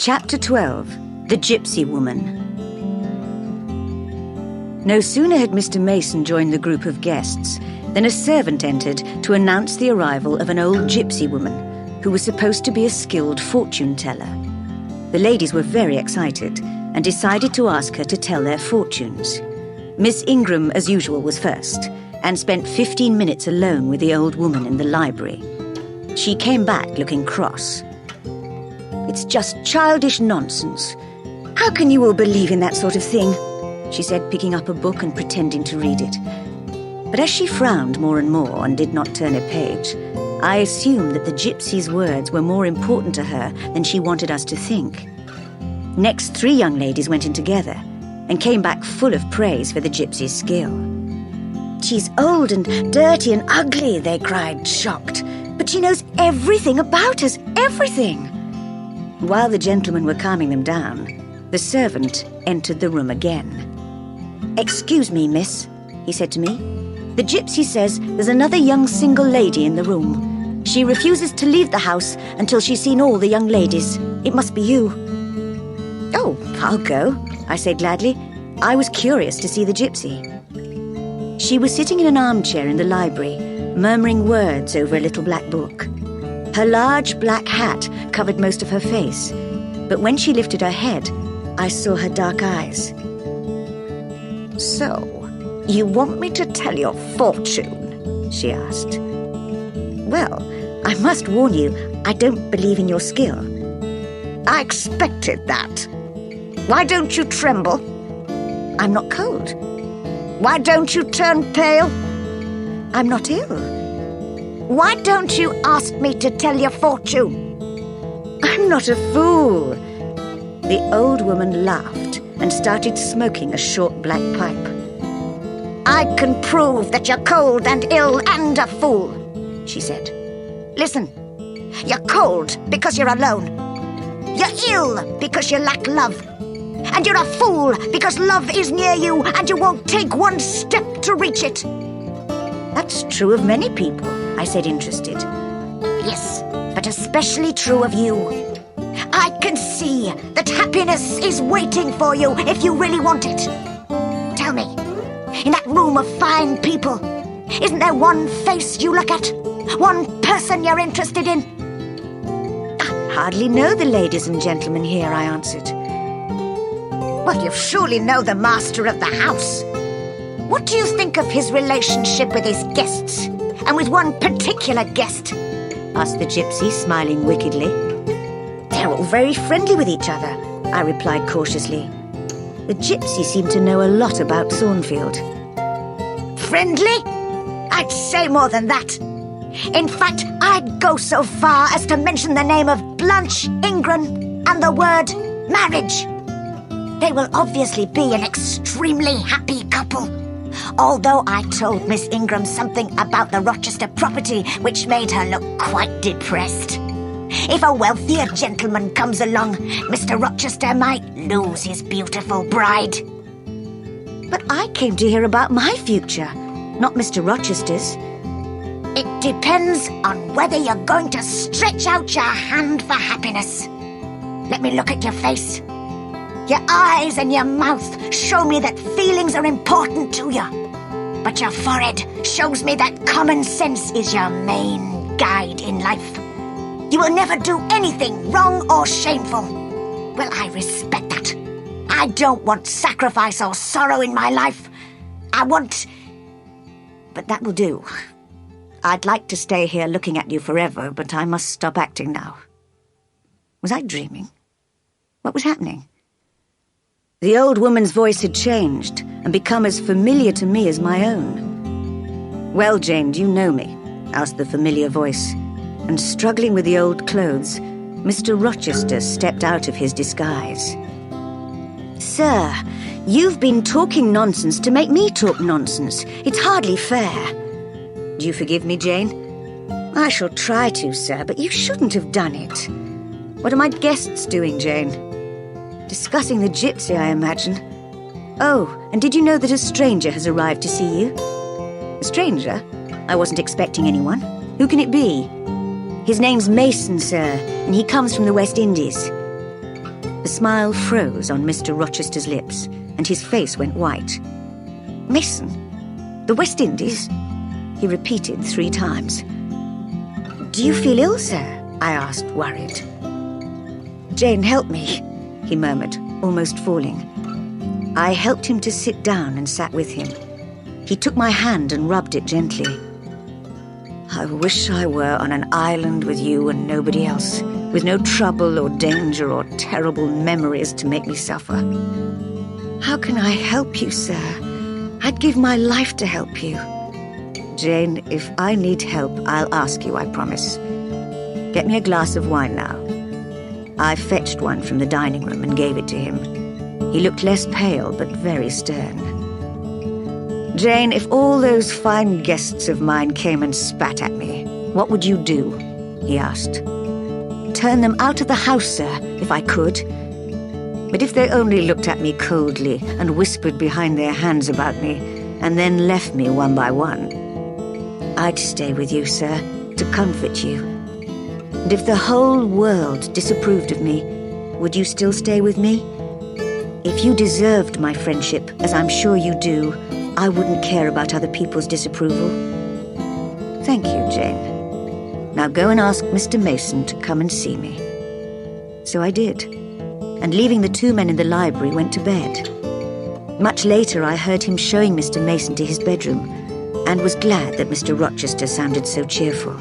Chapter 12. The Gypsy Woman. No sooner had Mr. Mason joined the group of guests than a servant entered to announce the arrival of an old gypsy woman who was supposed to be a skilled fortune-teller. The ladies were very excited and decided to ask her to tell their fortunes. Miss Ingram, as usual, was first and spent 15 minutes alone with the old woman in the library. She came back looking cross. "It's just childish nonsense. How can you all believe in that sort of thing?" she said, picking up a book and pretending to read it. But as she frowned more and more and did not turn a page, I assumed that the gypsy's words were more important to her than she wanted us to think. Next, 3 young ladies went in together and came back full of praise for the gypsy's skill. "She's old and dirty and ugly," they cried, shocked. "But she knows everything about us, everything." While the gentlemen were calming them down, the servant entered the room again. "Excuse me, miss," he said to me. "The gypsy says there's another young single lady in the room. She refuses to leave the house until she's seen all the young ladies. It must be you." "Oh, I'll go," I said gladly. I was curious to see the gypsy. She was sitting in an armchair in the library, murmuring words over a little black book. Her large black hat covered most of her face, but when she lifted her head, I saw her dark eyes. "So, you want me to tell your fortune?" she asked. "Well, I must warn you, I don't believe in your skill." "I expected that. Why don't you tremble?" "I'm not cold." "Why don't you turn pale?" "I'm not ill." "Why don't you ask me to tell your fortune?" "I'm not a fool." The old woman laughed and started smoking a short black pipe. "I can prove that you're cold and ill and a fool," she said. "Listen, you're cold because you're alone. You're ill because you lack love. And you're a fool because love is near you and you won't take one step to reach it." "That's true of many people," I said, interested. "Yes, but especially true of you. I can see that happiness is waiting for you if you really want it. Tell me, in that room of fine people, isn't there one face you look at? One person you're interested in?" "I hardly know the ladies and gentlemen here," I answered. "Well, you surely know the master of the house. What do you think of his relationship with his guests, and with one particular guest?" asked the gypsy, smiling wickedly. "They're all very friendly with each other," I replied cautiously. The gypsy seemed to know a lot about Thornfield. "Friendly? I'd say more than that. In fact, I'd go so far as to mention the name of Blanche Ingram and the word marriage. They will obviously be an extremely happy couple. Although I told Miss Ingram something about the Rochester property which made her look quite depressed. If a wealthier gentleman comes along, Mr. Rochester might lose his beautiful bride." "But I came to hear about my future, not Mr. Rochester's." "It depends on whether you're going to stretch out your hand for happiness. Let me look at your face. Your eyes and your mouth show me that feelings are important to you. But your forehead shows me that common sense is your main guide in life. You will never do anything wrong or shameful. Well, I respect that. I don't want sacrifice or sorrow in my life. I want..." "But that will do. I'd like to stay here looking at you forever, but I must stop acting now." Was I dreaming? What was happening? The old woman's voice had changed and become as familiar to me as my own. "Well, Jane, do you know me?" asked the familiar voice, and struggling with the old clothes, Mr. Rochester stepped out of his disguise. "Sir, you've been talking nonsense to make me talk nonsense. It's hardly fair." "Do you forgive me, Jane?" "I shall try to, sir, but you shouldn't have done it." "What are my guests doing, Jane?" "Discussing the gypsy, I imagine." "Oh, and did you know that a stranger has arrived to see you?" "A stranger? I wasn't expecting anyone. Who can it be?" "His name's Mason, sir, and he comes from the West Indies." The smile froze on Mr. Rochester's lips, and his face went white. "Mason? The West Indies?" he repeated 3 times. "Do you feel ill, sir?" I asked, worried. "Jane, help me," he murmured, almost falling. I helped him to sit down and sat with him. He took my hand and rubbed it gently. "I wish I were on an island with you and nobody else, with no trouble or danger or terrible memories to make me suffer." "How can I help you, sir? I'd give my life to help you." "Jane, if I need help, I'll ask you, I promise. Get me a glass of wine now." I fetched one from the dining room and gave it to him. He looked less pale, but very stern. "Jane, if all those fine guests of mine came and spat at me, what would you do?" he asked. "Turn them out of the house, sir, if I could. But if they only looked at me coldly and whispered behind their hands about me, and then left me one by one, I'd stay with you, sir, to comfort you. And if the whole world disapproved of me, would you still stay with me? If you deserved my friendship, as I'm sure you do, I wouldn't care about other people's disapproval." "Thank you, Jane. Now go and ask Mr. Mason to come and see me." So I did, and leaving the 2 men in the library, went to bed. Much later, I heard him showing Mr. Mason to his bedroom, and was glad that Mr. Rochester sounded so cheerful.